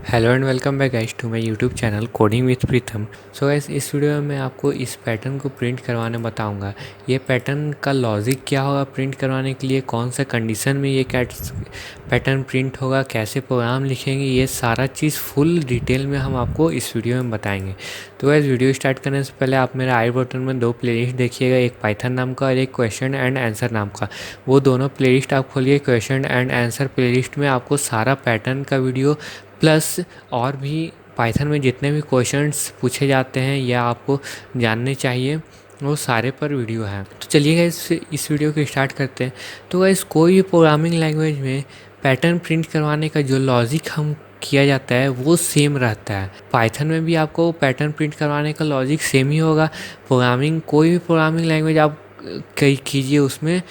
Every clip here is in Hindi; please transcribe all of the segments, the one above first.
Hello and welcome back guys to my YouTube channel coding with Pritam. So guys इस वीडियो में मैं आपको इस पैटर्न को प्रिंट करवाने बताऊंगा। ये पैटर्न का लॉजिक क्या होगा प्रिंट करवाने के लिए, कौन सा कंडीशन में ये पैटर्न प्रिंट होगा, कैसे प्रोग्राम लिखेंगे, ये सारा चीज़ फुल डिटेल में हम आपको इस वीडियो में बताएंगे। तो गाइस वीडियो स्टार्ट करने से पहले आप मेरे आई बटन में दो प्लेलिस्ट देखिएगा, एक पाइथन नाम का और एक क्वेश्चन एंड आंसर नाम का। वो दोनों प्लेलिस्ट आप खोलिए। क्वेश्चन एंड आंसर प्लेलिस्ट में आपको सारा पैटर्न का वीडियो प्लस और भी पाइथन में जितने भी क्वेश्चंस पूछे जाते हैं या आपको जानने चाहिए वो सारे पर वीडियो है। तो चलिए इस वीडियो को स्टार्ट करते हैं। तो गाइस कोई भी प्रोग्रामिंग लैंग्वेज में पैटर्न प्रिंट करवाने का जो लॉजिक हम किया जाता है वो सेम रहता है। पाइथन में भी आपको पैटर्न प्रिंट करवाने का लॉजिक सेम ही होगा। प्रोग्रामिंग कोई भी प्रोग्रामिंग लैंग्वेज आप कीजिए, उसमें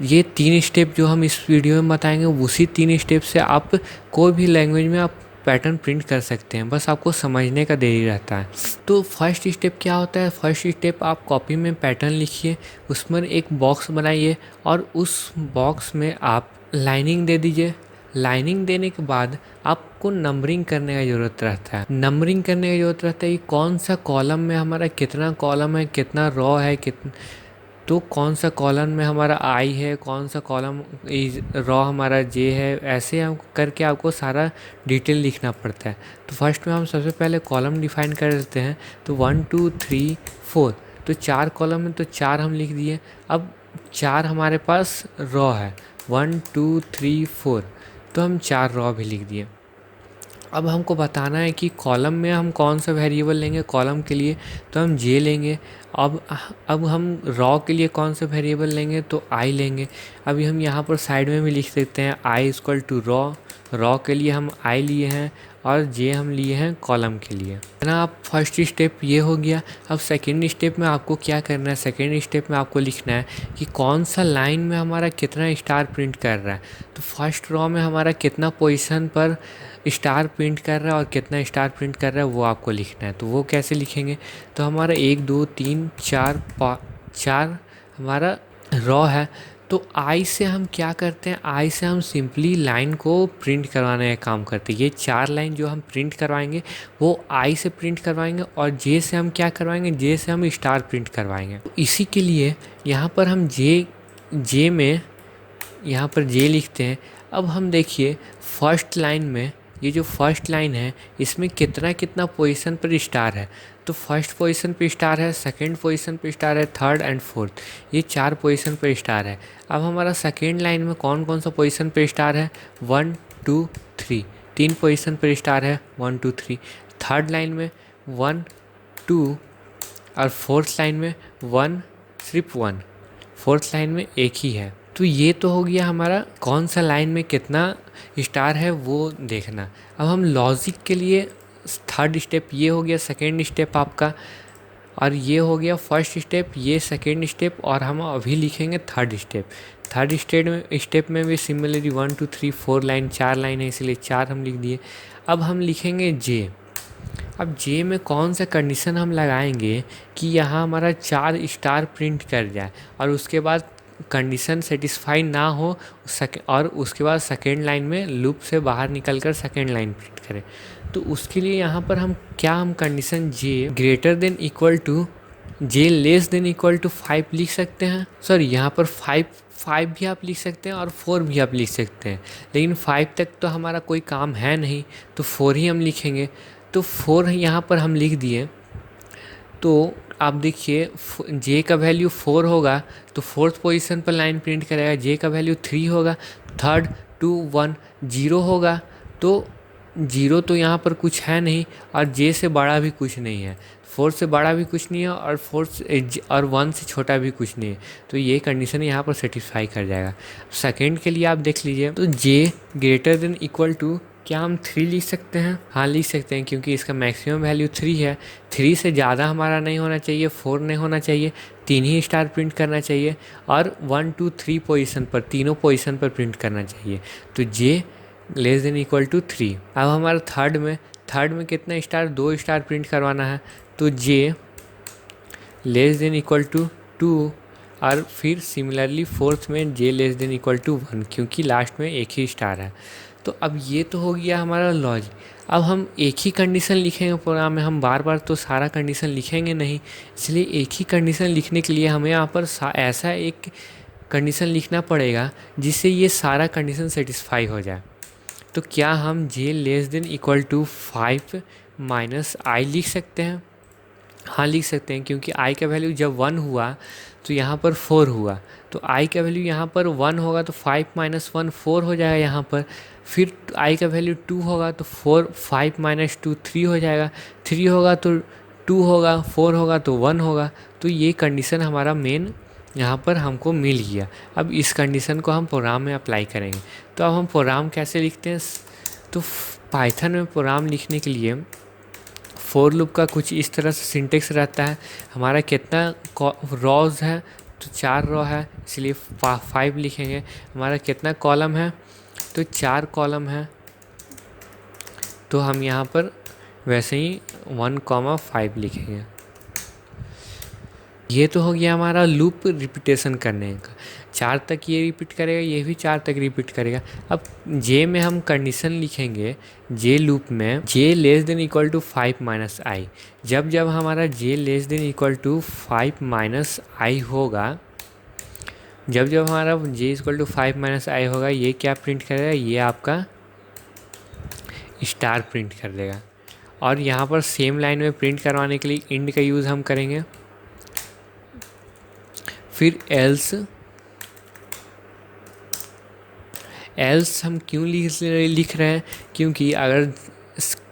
ये 3 स्टेप जो हम इस वीडियो में बताएंगे उसी 3 स्टेप से आप कोई भी लैंग्वेज में आप पैटर्न प्रिंट कर सकते हैं, बस आपको समझने का देरी रहता है। तो फर्स्ट स्टेप क्या होता है? फर्स्ट स्टेप आप कॉपी में पैटर्न लिखिए, उसमें एक बॉक्स बनाइए और उस बॉक्स में आप लाइनिंग दे दीजिए। लाइनिंग देने के बाद आपको नंबरिंग करने का ज़रूरत रहता है। नंबरिंग करने की ज़रूरत रहता है कि कौन सा कॉलम में हमारा कितना कॉलम है, कितना रॉ है, तो कौन सा कॉलम में हमारा आई है, कौन सा कॉलम रॉ हमारा जे है, ऐसे हम करके आपको सारा डिटेल लिखना पड़ता है। तो फर्स्ट में हम सबसे पहले कॉलम डिफाइन कर देते हैं। तो 1 2 3 4, तो 4 कॉलम है तो 4 हम लिख दिए। अब 4 हमारे पास रॉ है, 1 2 3 4, तो हम 4 रॉ भी लिख दिए। अब हमको बताना है कि कॉलम में हम कौन सा वेरिएबल लेंगे। कॉलम के लिए तो हम जे लेंगे। अब हम रॉ के लिए कौन सा वेरिएबल लेंगे, तो आई लेंगे। अभी हम यहाँ पर साइड में भी लिख सकते हैं I equal to raw. Raw के लिए हम आई लिए हैं और जे हम लिए हैं कॉलम के लिए, है ना। आप फर्स्ट स्टेप ये हो गया। अब सेकेंड स्टेप में आपको क्या करना है? सेकेंड स्टेप में आपको लिखना है कि कौन सा लाइन में हमारा कितना स्टार प्रिंट कर रहा है। तो फर्स्ट रॉ में हमारा कितना पोजीशन पर स्टार प्रिंट कर रहा है और कितना स्टार प्रिंट कर रहा है वो आपको लिखना है। तो वो कैसे लिखेंगे? तो हमारा 1 2 3 4 हमारा रॉ है। तो आई से हम क्या करते हैं? आई से हम सिंपली लाइन को प्रिंट करवाने का काम करते हैं। ये 4 लाइन जो हम प्रिंट करवाएंगे वो आई से प्रिंट करवाएंगे और जे से हम क्या करवाएंगे? जे से हम स्टार प्रिंट करवाएंगे। तो इसी के लिए यहाँ पर हम जे में यहाँ पर जे लिखते हैं। अब हम देखिए फर्स्ट लाइन में, ये जो फर्स्ट लाइन है इसमें कितना कितना पोजीशन पर स्टार है। तो फर्स्ट पोजीशन पे स्टार है, सेकंड पोजीशन पे स्टार है, थर्ड एंड फोर्थ, ये 4 पोजीशन पे स्टार है। अब हमारा सेकंड लाइन में कौन कौन सा पोजीशन पे स्टार है? 1 2 3, 3 पोजीशन पर स्टार है, 1 2 3। थर्ड लाइन में 1 2 और फोर्थ लाइन में 1, सिर्फ 1, फोर्थ लाइन में एक ही है। तो ये तो हो गया हमारा कौन सा लाइन में कितना स्टार है वो देखना। अब हम लॉजिक के लिए थर्ड स्टेप ये हो गया, सेकेंड स्टेप आपका, और ये हो गया फर्स्ट स्टेप, ये सेकेंड स्टेप, और हम अभी लिखेंगे थर्ड स्टेप। थर्ड स्टेप में भी सिमिलरली 1 2 3 4 लाइन, 4 लाइन है इसलिए 4 हम लिख दिए। अब हम लिखेंगे जे। अब जे में कौन सा कंडीशन हम लगाएंगे कि यहाँ हमारा 4 स्टार प्रिंट कर जाए और उसके बाद कंडीशन सेटिस्फाई ना हो और उसके बाद सेकेंड लाइन में लूप से बाहर निकलकर सेकेंड लाइन प्रिंट करें। तो उसके लिए यहाँ पर हम condition J greater than equal to, J less than equal to 5 लिख सकते हैं। सॉरी, यहाँ पर 5 भी आप लिख सकते हैं और 4 भी आप लिख सकते हैं, लेकिन 5 तक तो हमारा कोई काम है नहीं तो 4 ही हम लिखेंगे। तो 4 यहाँ पर हम लिख दिए। तो आप देखिए जे का वैल्यू 4 होगा तो फोर्थ पोजीशन पर लाइन प्रिंट करेगा। जे का वैल्यू 3 होगा, थर्ड 2 1 0 होगा, तो 0 तो यहाँ पर कुछ है नहीं और जे से बड़ा भी कुछ नहीं है, 4 से बड़ा भी कुछ नहीं है और 1 से छोटा भी कुछ नहीं है। तो ये कंडीशन यहाँ पर सेटिस्फाई कर जाएगा। सेकेंड के लिए आप देख लीजिए, तो जे ग्रेटर देन इक्वल टू, क्या हम 3 लिख सकते हैं? हाँ लिख सकते हैं, क्योंकि इसका मैक्सिमम वैल्यू 3 है। 3 से ज़्यादा हमारा नहीं होना चाहिए, 4 नहीं होना चाहिए, 3 ही स्टार प्रिंट करना चाहिए और 1 2 3 पोजीशन पर, तीनों पोजीशन पर प्रिंट करना चाहिए। तो जे लेस देन इक्वल टू 3। अब हमारा थर्ड में कितना स्टार? 2 स्टार प्रिंट करवाना है। तो जे लेस देन इक्वल टू 2 और फिर सिमिलरली फोर्थ में J less than equal to 1, क्योंकि लास्ट में एक ही स्टार है। तो अब ये तो हो गया हमारा लॉजिक। अब हम एक ही कंडीशन लिखेंगे प्रोग्राम में, हम बार बार तो सारा कंडीशन लिखेंगे नहीं, इसलिए एक ही कंडीशन लिखने के लिए हमें यहाँ पर ऐसा एक कंडीशन लिखना पड़ेगा जिससे ये सारा कंडीशन सेटिस्फाई हो जाए। तो क्या हम J less than equal to 5 minus I लिख सकते हैं? हाँ लिख सकते हैं, क्योंकि i का वैल्यू जब 1 हुआ तो यहाँ पर 4 हुआ, तो i का वैल्यू यहाँ पर 1 होगा तो 5 माइनस 1 4 हो जाएगा यहाँ पर। फिर i का वैल्यू 2 होगा तो 5 माइनस 2 3 हो जाएगा, 3 होगा तो 2 होगा, 4 होगा तो 1 होगा। तो ये कंडीशन हमारा मेन यहाँ पर हमको मिल गया। अब इस कंडीशन को हम प्रोग्राम में अप्लाई करेंगे। तो अब हम प्रोग्राम कैसे लिखते हैं? तो पाइथन में प्रोग्राम लिखने के लिए फॉर लूप का कुछ इस तरह से सिंटेक्स रहता है। हमारा कितना रॉज है? तो 4 रॉ है, इसलिए 5 लिखेंगे। हमारा कितना कॉलम है? तो 4 कॉलम है, तो हम यहाँ पर वैसे ही 1,5 लिखेंगे। ये तो हो गया हमारा लूप रिपीटेशन करने का। 4 तक ये रिपीट करेगा, ये भी 4 तक रिपीट करेगा। अब जे में हम कंडीशन लिखेंगे, जे लूप में J less than equal to 5 minus I. जब जब हमारा J less than equal to 5 minus I होगा, जब जब हमारा J equal to 5 minus I होगा, ये क्या प्रिंट करेगा? ये आपका स्टार प्रिंट कर देगा। और यहाँ पर सेम लाइन में प्रिंट करवाने के लिए इंड का यूज़ हम करेंगे। फिर एल्स हम क्यों लिख रहे हैं? क्योंकि अगर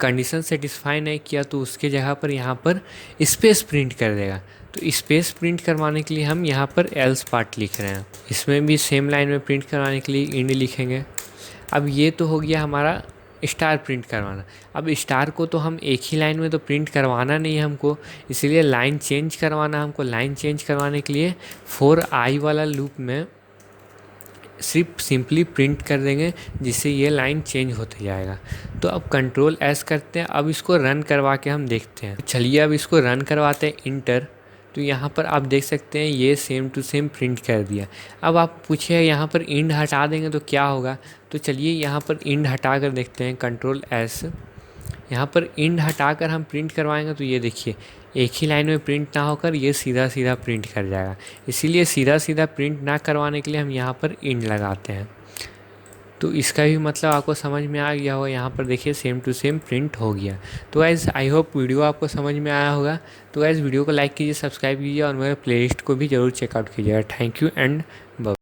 कंडीशन सेटिस्फाई नहीं किया तो उसके जगह पर यहाँ पर स्पेस प्रिंट कर देगा। तो स्पेस प्रिंट करवाने के लिए हम यहाँ पर एल्स पार्ट लिख रहे हैं। इसमें भी सेम लाइन में प्रिंट करवाने के लिए इंड लिखेंगे। अब ये तो हो गया हमारा स्टार प्रिंट करवाना। अब स्टार को तो हम एक ही लाइन में तो प्रिंट करवाना नहीं है हमको, इसलिए लाइन चेंज करवाना हमको। लाइन चेंज करवाने के लिए 4i वाला लूप में सिर्फ सिंपली प्रिंट कर देंगे, जिससे ये लाइन चेंज होते जाएगा। तो अब कंट्रोल एस करते हैं। अब इसको रन करवा के हम देखते हैं। चलिए अब इसको रन करवाते हैं, इंटर। तो यहाँ पर आप देख सकते हैं ये सेम टू सेम प्रिंट कर दिया। अब आप पूछिए यहाँ पर इंड हटा देंगे तो क्या होगा? तो चलिए यहाँ पर इंड हटा कर देखते हैं, कंट्रोल एस। यहाँ पर इंड हटा कर हम प्रिंट करवाएंगे तो ये देखिए एक ही लाइन में प्रिंट ना होकर ये सीधा सीधा प्रिंट कर जाएगा। इसीलिए सीधा सीधा प्रिंट ना करवाने के लिए हम यहाँ पर इंड लगाते हैं। तो इसका भी मतलब आपको समझ में आ गया होगा। यहाँ पर देखिए सेम टू सेम प्रिंट हो गया। तो गाइस आई होप वीडियो आपको समझ में आया होगा। तो गाइस वीडियो को लाइक कीजिए, सब्सक्राइब कीजिए और मेरे प्लेलिस्ट को भी ज़रूर चेकआउट कीजिएगा। Thank you and bye.